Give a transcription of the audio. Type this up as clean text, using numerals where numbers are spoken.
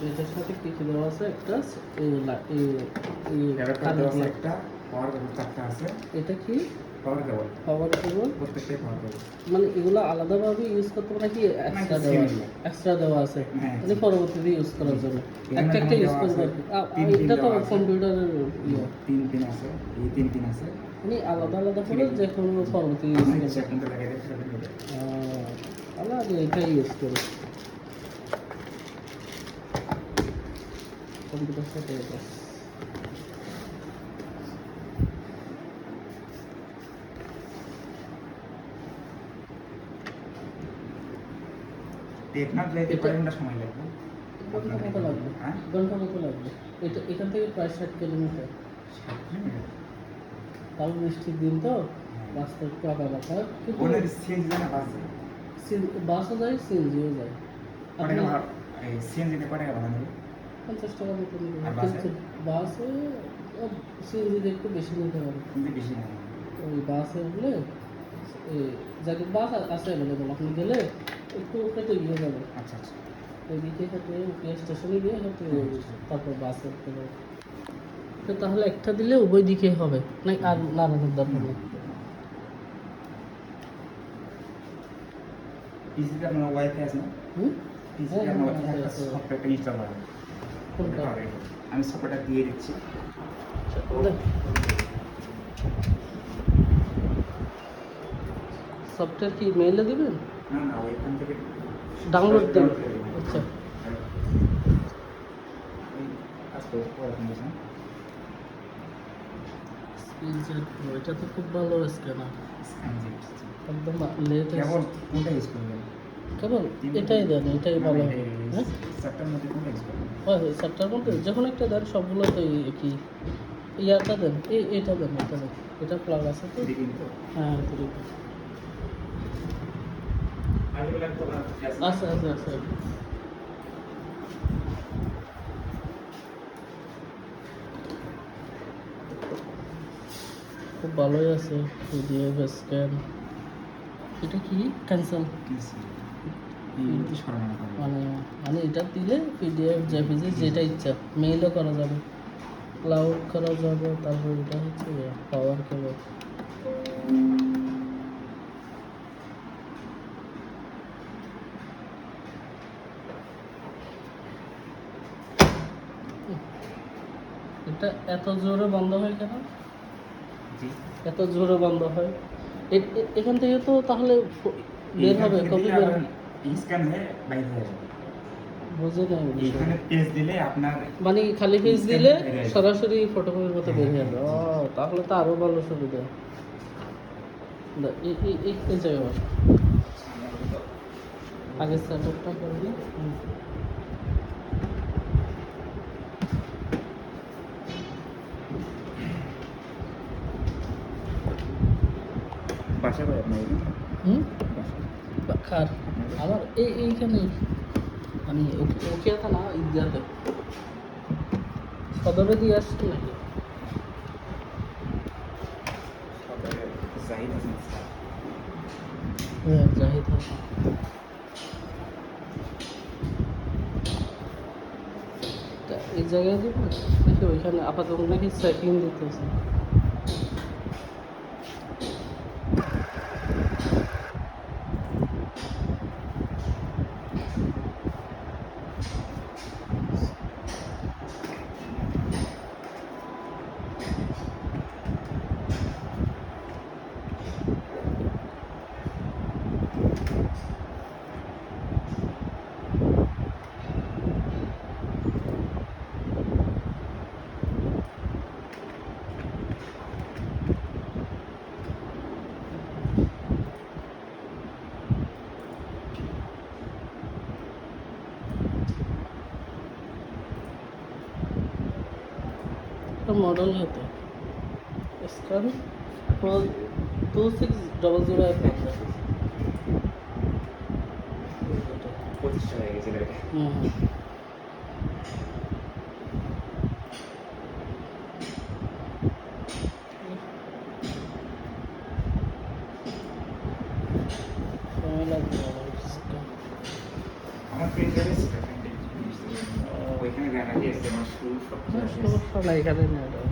এটার সাথে কি কি দেওয়া আছে? একটা অ্যাডাপ্টার দেওয়া আছে, একটা পাওয়ার কেবল 4টা আছে। এটা কি পাওয়ার কেবল পাওয়ার কেবল? প্রত্যেকটাই পাওয়ার কেবল। মানে এগুলো আলাদাভাবে ইউজ করতে পারে নাকি এক্সট্রা দেওয়া আছে? হ্যাঁ, মানে পরবর্তীতে ইউজ করার জন্য এখানে একটা যেমন ইউজ দেওয়া করবে আছে, আর কি? 3 পিন এটা তো দেওয়া আছে। কম্পিউটারের ইয়ে, 3 পিন আছে, এই 3 পিন আছে। মানে আলাদা আলাদা করে যে কোনো পরবর্তী ইউজ আমি করবে। সেখানটা লাগাই দিই, সেটা দিই। তাহলে আমি এটাই ইউজ করি কম্পিউটার সাথে এটা। টেকনাফ যাইতে এটা- কয় ঘন্টা সময় লাগবে? ঘন্টা মতো লাগবে, হ্যাঁ? ঘন্টা মতো লাগবে। এটা এখান থেকে প্রায় 60 কিলোমিটার। 7 কিলোমিটার? তাও বৃষ্টির দিন তো রাস্তা একটু আঁকা বাঁকা, কিন্তু ওনার সিএনজি জানা বাস যায়। বাসও যায়, সিএনজিও যায়। কয় আপনি টাকা ভাড়া- এই সিএনজিতে কয় টাকা ভাড়া নেবে? 50 টাকা মতো নিতে আর পারেন, বাসে? কিন্তু বাসে সিএনজিতে একটু বেশি নিতে পারে। কিন্তু বেশি না। ওই বাসে উঠলে যাকে বাস আছে অ্যাভেলেবল, আপনি গেলে একটু হেঁটে গিয়ে যাবেন, আচ্ছা আচ্ছা। ওইদিকে হেঁটে উঠে স্টেশনে গিয়ে হেঁটে তারপর বাসে উঠতে যাবে। তো তাহলে একটা দিলে উভয় দিকে হবে না, আর নাড়ানোর দরকার নেই। পিসিতে আপনার ওয়াইফাই আছে না? হুম? পিসিতে হ্যাঁ, আপনার হ্যাঁ, একটা আছে। সফটওয়্যারটা ইনস্টল করা হবে। কোনটা? আমি সফটওয়্যারটা দিয়ে দিচ্ছি। সফটওয়্যার কি মেইলে দিবেন? না না, ওইখান থেকে ডাউনলোড দেবেন? করে দিবেন। আচ্ছা। এই কাজ করে ওরকম বুঝুন। স্ক্রিনশট প্রো, এটা তো খুব ভালো স্ক্যানার, স্ক্যানজিট। একদম লেটেস্ট। কেবল কোনটা ইউজ করবেন? কেবল এটাই দেন, এটাই ভালো হবে। হ্যাঁ, চারটার মধ্যে কোনটা ইউজ করবেন? হয় সাতটার মধ্যে যখন একটা দেন সবগুলো তো কি ইয়াটা দেন, এটা দেন, এটা দেন, এটা প্লাগ আছে তো। দেখুন তো। হ্যাঁ, আচ্ছা আচ্ছা আচ্ছা। খুব ভালোই আছে পিডিএফ স্ক্যান। এটা কি ক্যান্সেল? মানে মানে এটা দিলে পিডিএফ জেপিজি যেটা ইচ্ছা মেইলও করা যাবে, ক্লাউড করা যাবে। তারপর এটা হচ্ছে পাওয়ার কেবল। এটা এত জোরে বন্ধ হয় কেন? এত জোরে বন্ধ হয়? এখান থেকে তো তাহলে বের হবে, কপি বের হবে। স্ক্যান হয়ে বাইরে হয়ে যাবে। বুঝে নাই এখানে পেজ দিলে আপনার মানে খালি পেজ Scan দিলে বের হয়ে যাবে। সরাসরি ফটোকপির মতো বের হয়ে যাবে। ও, হ্যাঁ। তাহলে তো আরো ভালো সুবিধা। এই জায়গা আগে সেটআপটা করে দিই। বাসা করে আপনার হুম, খার আমার এইখানে মানে ওকে তো না ইজাতে সদরে দিয়ে আসছি নাকি? জাহিদ হাসান। হ্যাঁ, জাহিদ হাসান। তা এই জায়গায় দেবো নাকি ওইখানে আপাতত নাকি সেটিং দিতেছে? मॉडल है तो इसका भी 2600 है। 25 টাকা হয়ে গেছিল এটা। समय लग जाएगा इसका। আমার প্রিন্টারে এখানে গ্যারান্টি আছে, আমার ফুল সব কিছু আছে। সমস্যা নাই, এখানে নেওয়া যাবে।